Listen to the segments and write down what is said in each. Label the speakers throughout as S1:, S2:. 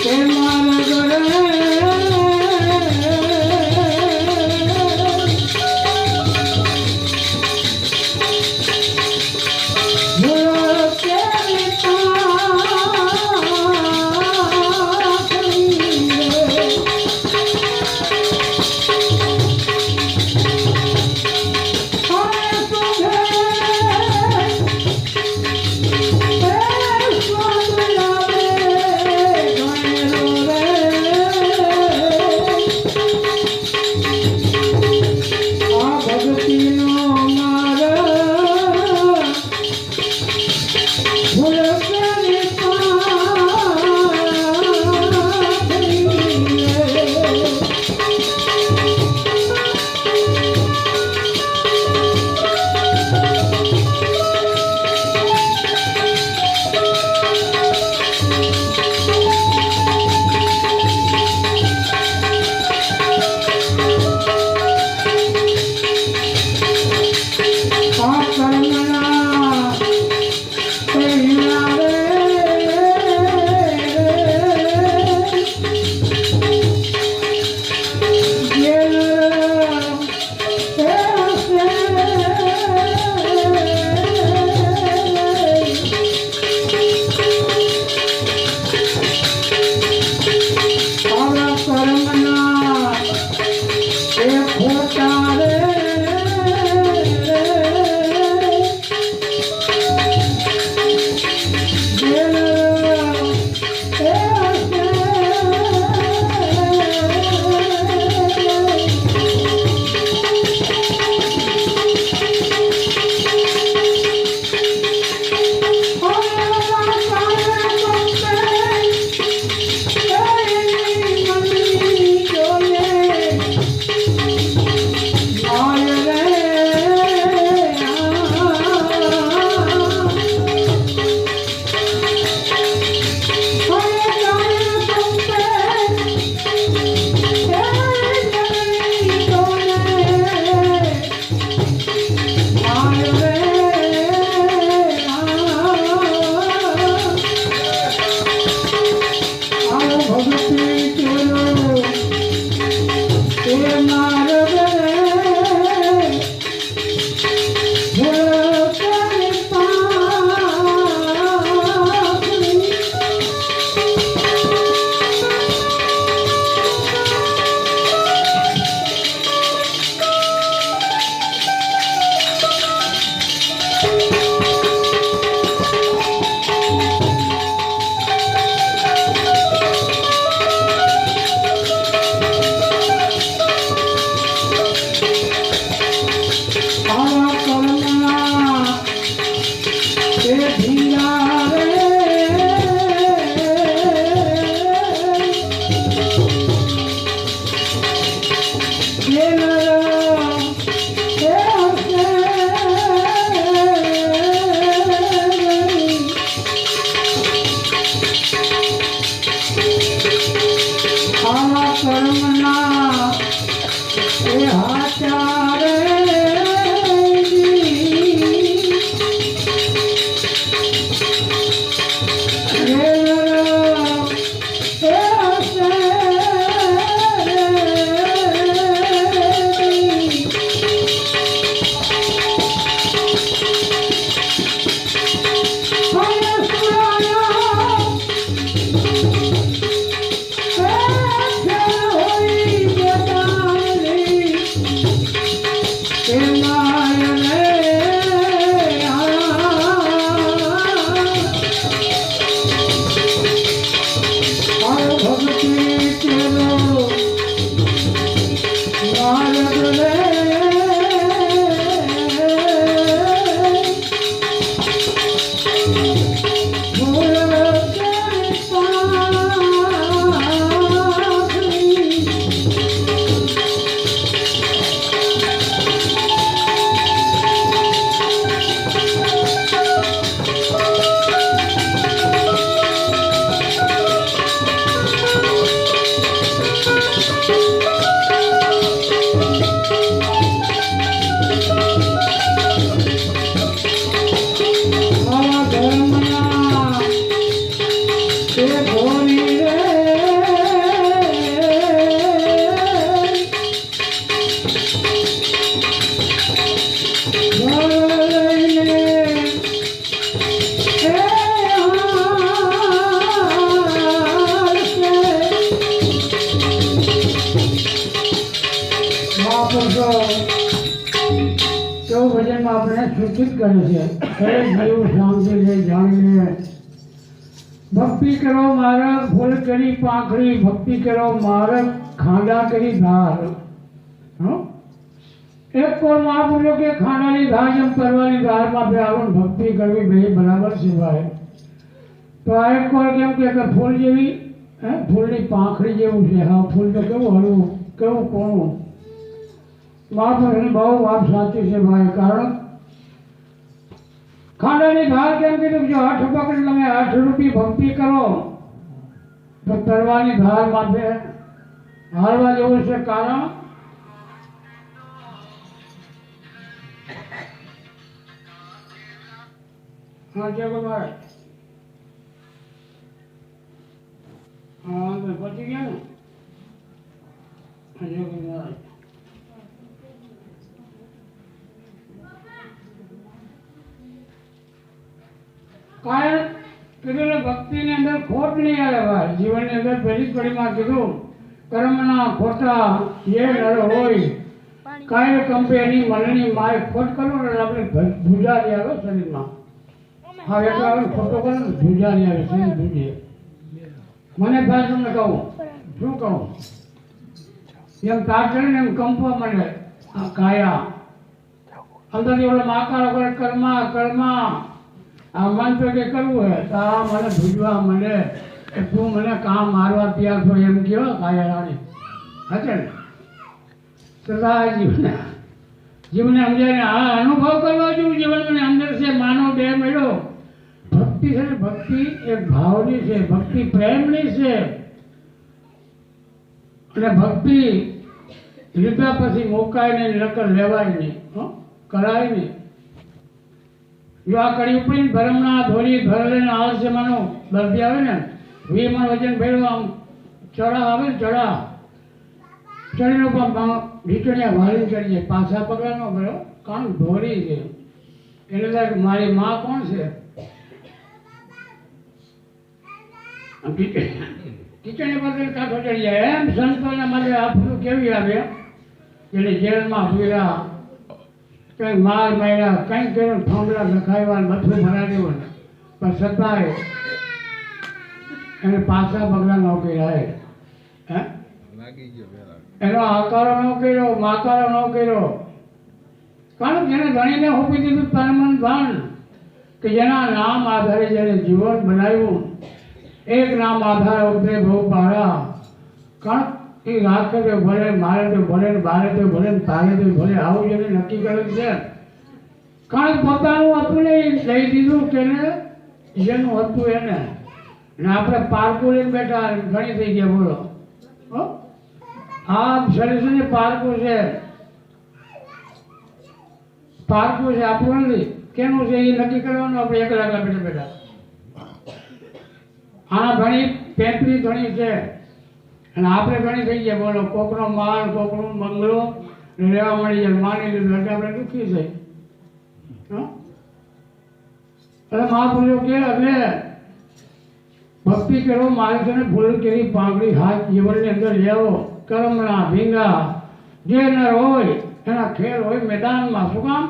S1: Oh સૂચિત કરે છે હે જીવ શાંતિથી જાણી લે ભક્તિ કરો મારક ફૂલ કરી પાંખડી ભક્તિ કરો મારક ખાંડા કરી ધાર એક કોર મહાપુરુષો કે ખાંડાની ધાર જેમ પરવાની ધારમાં બેહારું ભક્તિ કરવી બે બરાબર સિવાય તો આ એક કોર કેમ કે ફૂલ જેવી ફૂલની પાંખડી જેવું છે હા ફૂલ તો કેવું હળવું કેવું કોણું મહાપુરુષની બહુ વાત સાચી છે ભાઈ કારણ ખાંડાની ધાર કેમ કીધું જો હઠ પકડી તમે 8 રૂપિયા ભક્તિ કરો તો તરવાની ધાર માથે હારવા જેવું છે કારણ હા જય ભગવાન હા તો પતી ગયા ને જય ભગવાન કારણ કીધું ભક્તિની અંદર ખોટ નહીં આવે ભાઈ જીવનની અંદર પહેલી કડીમાં કીધું કર્મના ખોટા જે નર હોય કાંઈ કંપે એની મનની માય ખોટ કરો ને આપણે ધુજારી આવે શરીરમાં હા એટલે આવે ખોટો કરો ને ધુજારી આવે શરીર ધુજે મને ભાઈ તમને કહું શું કહું એમ તાર ચડીને એમ કંપવા માંડે આ કાયા અંદરથી ઓલા માકારો કરે કર્મા કર્મા આ મંત્ર કે કરવું હે તો આ મને ભૂજવા મને કે તું મને કામ મારવા તૈયાર છો એમ કહો કાયા રાણી હશે ને સદા જીવને સમજાય આ અનુભવ કરવા જેવું જીવન મને અંદર છે માનવ દેહ મળ્યો ભક્તિ છે ને ભક્તિ એક ભાવની છે ભક્તિ પ્રેમની છે અને ભક્તિ લીધા પછી મુકાય નહીં નકર લેવાય નહીં કરાય નહીં જો આ કડી ઉપડી ધર્મના ધોરી ઘર લઈને આવશે માનો દર્દી આવે ને 20 મણ વજન ભેળો આમ ચડા આવે ને ચડા ચડીનો પણ ઢીચણિયા વાળી ચડીએ પાછા પગલા નો ભરો કારણ ધોરી છે એટલે મારી માં કોણ છે ઢીચણી પર કાંઠો ચડી જાય એમ સંતોના માટે આ બધું કેવી આવે એટલે જેલમાં ભૂરા કંઈ માર માર્યા કંઈક કર્યું ઠોંગડા લખાવ્યા મથું ભરા દેવું પણ છતાંય એને પાછા પગલા ન કર્યા હે એનો આકારો ન કર્યો માકારો ન કર્યો કારણ જેને ગણીને હોપી દીધું તન મન ધન કે જેના નામ આધારે જેને જીવન બનાવ્યું એક નામ આધારે ઉતરે બહુ પાડા કારણ એ રાખે તો ભલે મારે તો ભલે ને બારે તો ભલે ને તારે તો ભલે આવું જેને નક્કી કરેલું છે કારણ પોતાનું હતું ને લઈ દીધું કે જેનું હતું એને ને આપણે પારકું લઈને બેઠા ઘણી થઈ ગયા બોલો આ શરીર છે ને પારકું છે આપણું નથી કેનું છે એ નક્કી કરવાનું આપણે એકલા બેઠા બેઠા આના ઘણી 35 ઘણી છે અને આપણે ઘણી થઈ ગયા બોલો કોકનો માલ કોકનો બંગલો રહેવા મળી જાય માની લીધું એટલે આપણે દુઃખી થઈ એટલે મહાપુરુષો કે એટલે ભક્તિ કરો મારે છે ને ભૂલ કરી પાંગડી હાથ જીવનની અંદર લેવો કર્મના ભીંગા જે નર હોય એના ખેલ હોય મેદાનમાં શું કામ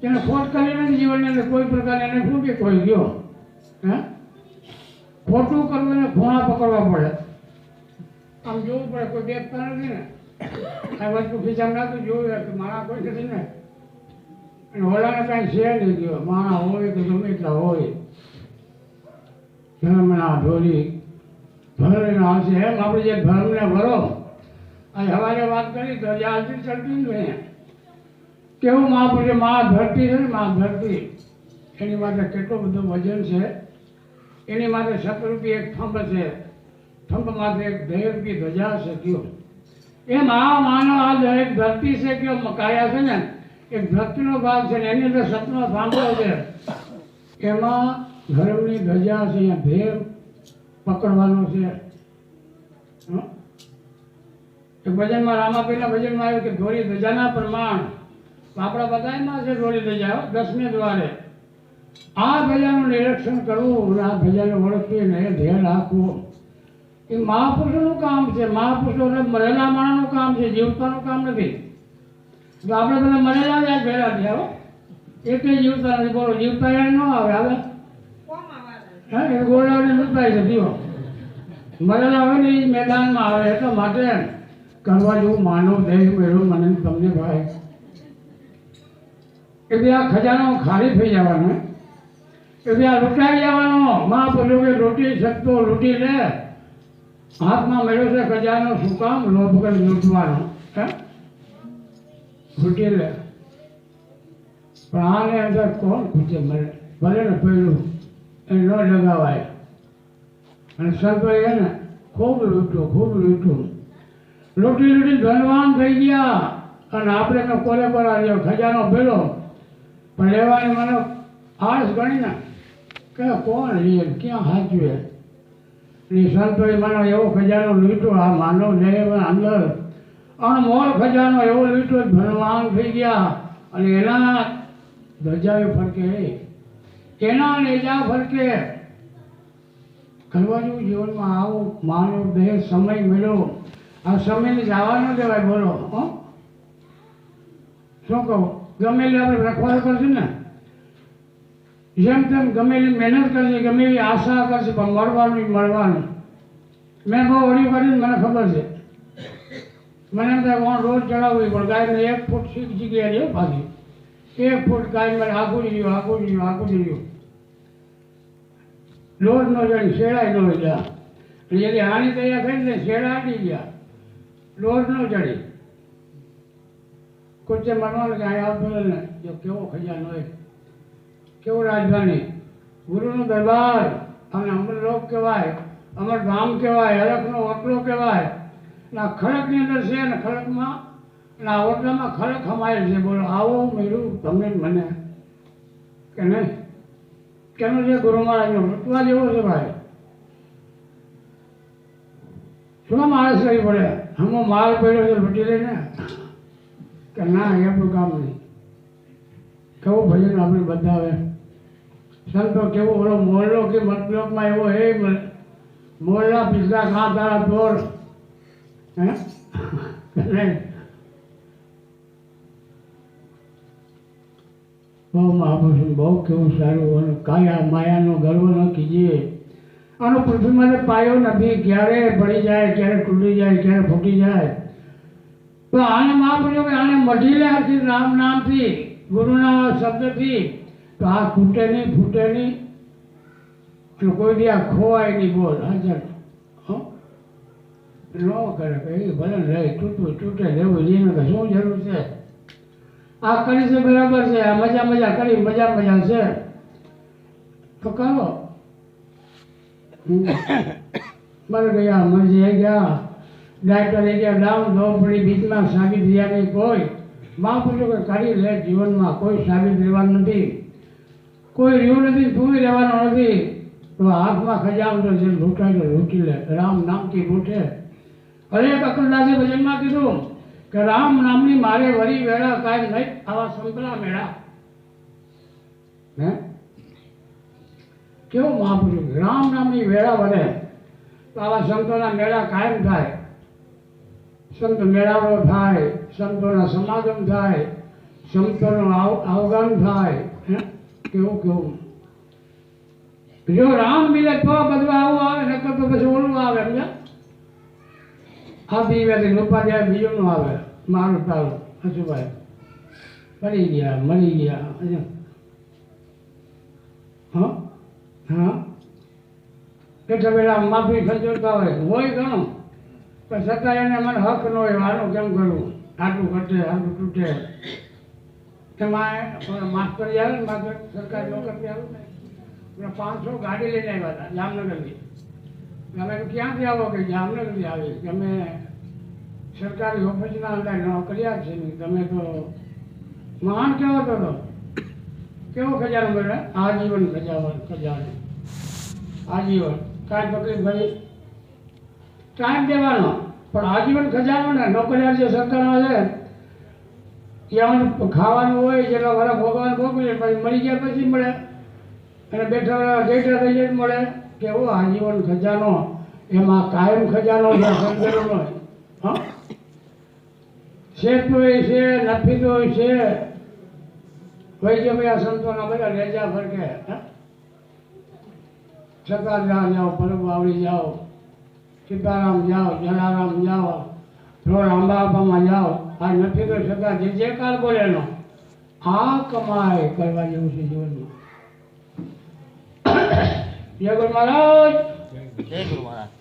S1: એને ખોટ કરીને જીવનની અંદર કોઈ પ્રકાર એને શું કે કોઈ ગયો હે ખોટું કરવું એને ખૂણા પકડવા પડે આમ જોવું પડે કોઈ દેખતા નથી ને આ વસ્તુ ખીચામાં નાખતું જોયું કે મારા કોઈ નથી ને અને ઓલાને કાંઈ છે નહીં ગયો માણા હોય કે ગમે એટલા હોય ધર્મના ઢોરી ભરેને આવશે એમ આપણે જે ધર્મને ભરો આજે સવારે વાત કરી તો આજથી ચડતી જોઈએ કેવું મહાપુરુષે મા ધરતી છે ને મા ધરતી એની માટે કેટલું બધું વજન છે એની માટે 7 રૂપિયા એક થંભ છે થંભ માથે એક 10 રૂપિયા ધજા છે કયો એમ આ માનો આ એક ધરતી છે કયો કાયા છે ને એક ધરતીનો ભાગ છે ને એની અંદર સતનો થાંભલો છે એમાં ધર્મની ધજા છે અહીંયા ભેર પકડવાનો છે એક ભજનમાં રામાપીરના ભજનમાં આવ્યું કે ધોરી ધજાના પ્રમાણ આપણા બધામાં છે ધોરી ધજા 10મે દ્વારે આ ધજાનું નિરીક્ષણ કરવું આ ધજાને ઓળખવી ને ધ્યાન રાખવું એ મહાપુરુષોનું કામ છે મહાપુરુષો મરેલા માણસનું કામ છે જીવતાનું કામ નથી તો આપણે બધા મરેલા જ ભેળા થયા એકે જીવતા નથી. બોલો જીવતા એને ન આવે આવે હા એ ગોળાને લૂંટાય છે જીવો મરેલા હોય ને એ મેદાનમાં આવે. એટલા માટે કરવા જેવું માનવ દેહ મેળવું મને તમને ભાઈ એ બી આ ખજાનો ખાલી થઈ જવાનો એ બી આ લૂંટાઈ જવાનો. માં બોલ્યો કે લૂંટી શકતો લૂંટી લે. હાથમાં મેળવ્યો છે ખજાનો શું કામ લોભ કરી લૂંટવાનો હે લૂંટી લે. પણ આને અંદર કોણ ખૂટે મળે ભલે ને પેલું એ ન લગાવાય. અને સંતોએ એને ખૂબ લૂંટ્યું લૂંટી ધનવાન થઈ ગયા. અને આપણે તો કોલે કરાવ્યો ખજાનો પેલો પણ લેવાની મને આળસ ગણી ને કે કોણ લે ક્યાં હાચવે. એ સંતોએ મને એવો ખજાનો લૂંટ્યો આ માનવ દેહ અંદર અણમોલ ખજાનો એવો લૂંટ્યો ધનવાન થઈ ગયા. અને એના ધજાએ ફરકે એના નેજા ફરકે કરવા જેવું જીવનમાં આવો માનવ દેહ સમય મળ્યો. આ સમયને જવા ન દેવાય. બોલો હો શું કહું ગમે એટલે આપણે રખવાડો કરશું ને જેમ તેમ ગમે એટલી મહેનત કરશે ગમે એવી આશા કરશે પણ મળવાનું. મેં બહુ ઓળી કરીને મને ખબર છે મને એમ થાય કોણ રોજ ચડાવવી પણ ગાયને 1 ફૂટ શીખ જગ્યાએ રહ્યો ભાગી 1 ફૂટ ગાય મારે આગું રહ્યું લોટ ન જડી શેડાય ન ગયા. જેથી હાની તૈયાર થઈ ને શેડા આડી ગયા લોટ ન જડી. કુચે માનવાનું કે અહીં આવતો ને જો કેવો ખજાનો હોય કેવું રાજધાની ગુરુનો દરબાર અને અમરલોક કહેવાય અમરધામ કહેવાય હરખનો ઓટલો કહેવાય. આ ખડકની અંદર છે ને ખડકમાં અને આ ઓટલામાં ખડક હમાયેલ છે. બોલો આવો મેળવું તમને મને કે નહીં કેનો છે ગુરુ મહારાજનો લૂંટવા જેવો છે ભાઈ. શું માણસ કરી પડે હમો માલ પડ્યો છે લૂંટી લઈને કે ના એનું કામ નહીં. કેવું ભજન આપણે બતાવે સંતો કેવો ઓલો મોરલો કે મતલબમાં એવો હે મોરલા પિઝા ખા તારા તોડ હે નહીં. બહુ મહાપુરુષ બહુ કેવું સારું. કાયા માયાનો ગર્વ ન કીજીએ. આનો પૃથ્વીમાં પાયો નથી ક્યારે પડી જાય ક્યારે તૂટી જાય ક્યારે ફૂટી જાય. તો આને મહાપુરુષો કે આને મઢી લે આથી રામ નામથી ગુરુના શબ્દથી તો આ તૂટે નહીં ફૂટે નહીં અને કોઈ દી આ ખોવાય નહીં. બોલ હાજર ન કરે કે ભલે રહે તૂટે રહેવું એને કે શું જરૂર છે. આ કરી છે બરાબર છે આ મજા કરી મજા છે તો કરો. મર ગયા મરજી ગયા ડાક્ટર ગયા ડાઉન દો પડી બીચમાં સાબિત રહ્યા નહીં કોઈ. મહાપુરુષો કે કરી લે જીવનમાં કોઈ સાબિત રહેવાનું નથી કોઈ રહ્યું નથી તું રહેવાનો નથી. તો હાથમાં ખજાનો છે લૂંટાય તો લૂંટી લે. રામ નામથી લૂંટે. હરેક અકલદાસે ભજનમાં કીધું કે રામ નામની મારે વરી વેળા કાંઈ નહીં આવા સંતના મેળા. હે કેવો મહાપુરુષ રામ નામની વેળા વધે તો આવા સંતોના મેળા કાયમ થાય. સંત મેળાવડો થાય સંતોના સમાગમ થાય સંતોનું અવગણ થાય. કેવું જો રામ મિલે તો બધું આવું આવે નકર તો પછી ઓલું આવે સમજ્યા. આ બીવાથી લોપા જાય બીજું નું આવે મારું તારું હસુભાઈ મરી ગયા હા હા એટલે પેલા માફી ખર્ચોતા હોય ઘણું પણ છતાં એને મને હક ન હોય આનું કેમ કરવું આટલું ઘટે આટલું તૂટે. એમાં માસ્ટર આવે ને માસ્ટર સરકારી નોકરી આવે ને 500 ગાડી લઈને આવ્યા હતા જામનગરથી. તમે ક્યાંથી આવો કે જામનગરથી આવી તમે સરકારી ઓફિસના અંદર નોકરિયા છે ને તમે તો મહાન કેવો હતો કેવો ખજાનો મળે આજીવન ખજાનો આજીવન કાંઈ તકલીફ ભાઈ ટાઈમ દેવાનો પણ આજીવન ખજાનો ને નોકરિયા જે સરકારમાં છે ત્યાં ખાવાનું હોય જેટલા વરસ ભોગવાનું ભોગવી પછી મરી ગયા પછી મળે અને બેઠા થઈ જાય મળે. કેવો આજીવન ખજાનો એમાં કાયમ ખજાનો છે સંજોગોનો. હા છે તો છે નથી તો છે વૈદ્યભાઈ આ સંતોના બધા રેજા ફરકે સતારજા જાઓ, પરબ વાવડી જાઓ, સીતારામ જાઓ, જલારામ જાઓ, રોડ આંબાબામાં જાઓ. આ નથી તો સદા જે કાળ બોલેનો આ કમાય કરવા જેવું છે જીવનમાં. જય ગુરુ મહારાજ.
S2: જય ગુરુ મહારાજ.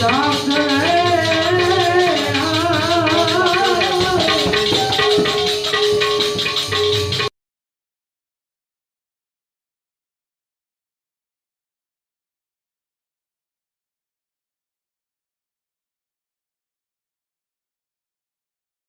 S1: Doctor